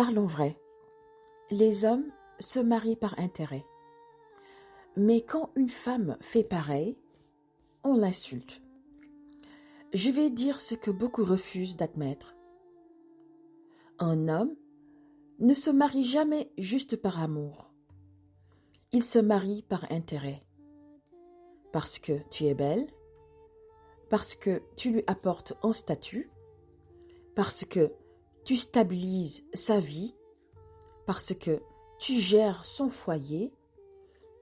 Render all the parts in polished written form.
Parlons vrai, les hommes se marient par intérêt. Mais quand une femme fait pareil, on l'insulte. Je vais dire ce que beaucoup refusent d'admettre. Un homme ne se marie jamais juste par amour. Il se marie par intérêt. Parce que tu es belle, parce que tu lui apportes un statut, parce que tu stabilises sa vie, parce que tu gères son foyer,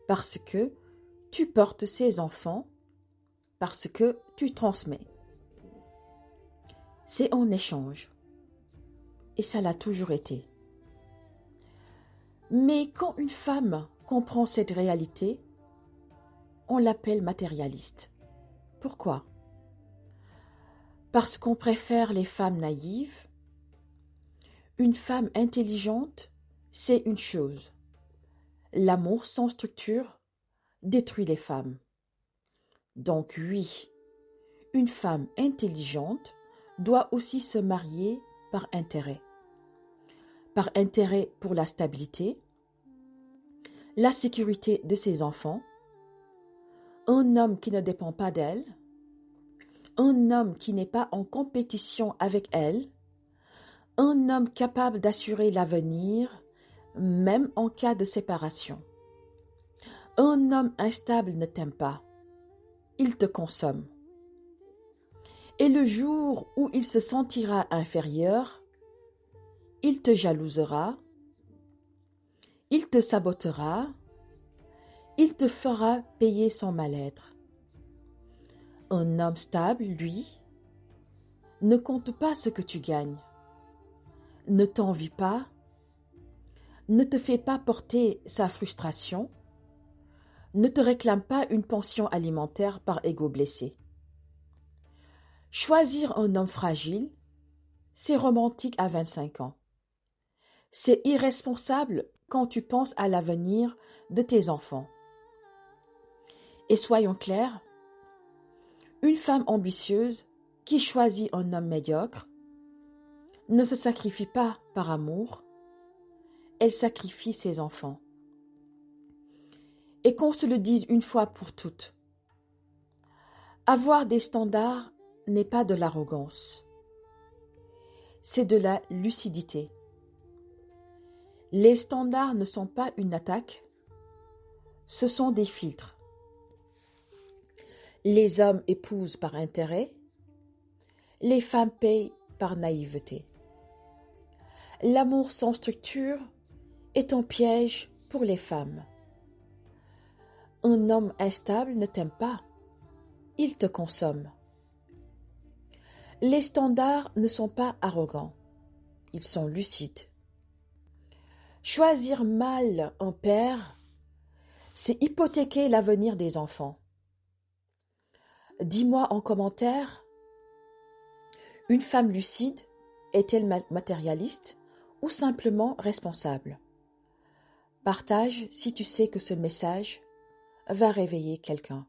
parce que tu portes ses enfants, parce que tu transmets. C'est en échange. Et ça l'a toujours été. Mais quand une femme comprend cette réalité, on l'appelle matérialiste. Pourquoi? Parce qu'on préfère les femmes naïves. Une femme intelligente, c'est une chose. L'amour sans structure détruit les femmes. Donc oui, une femme intelligente doit aussi se marier par intérêt. Par intérêt pour la stabilité, la sécurité de ses enfants, un homme qui ne dépend pas d'elle, un homme qui n'est pas en compétition avec elle, un homme capable d'assurer l'avenir, même en cas de séparation. Un homme instable ne t'aime pas, il te consomme. Et le jour où il se sentira inférieur, il te jalousera, il te sabotera, il te fera payer son mal-être. Un homme stable, lui, ne compte pas ce que tu gagnes, ne t'envie pas, ne te fait pas porter sa frustration, ne te réclame pas une pension alimentaire par ego blessé. Choisir un homme fragile, c'est romantique à 25 ans. C'est irresponsable quand tu penses à l'avenir de tes enfants. Et soyons clairs, une femme ambitieuse qui choisit un homme médiocre ne se sacrifie pas par amour, elle sacrifie ses enfants. Et qu'on se le dise une fois pour toutes, avoir des standards n'est pas de l'arrogance, c'est de la lucidité. Les standards ne sont pas une attaque, ce sont des filtres. Les hommes épousent par intérêt, les femmes payent par naïveté. L'amour sans structure est un piège pour les femmes. Un homme instable ne t'aime pas, il te consomme. Les standards ne sont pas arrogants, ils sont lucides. Choisir mal un père, c'est hypothéquer l'avenir des enfants. Dis-moi en commentaire, une femme lucide est-elle matérialiste ou simplement responsable? Partage si tu sais que ce message va réveiller quelqu'un.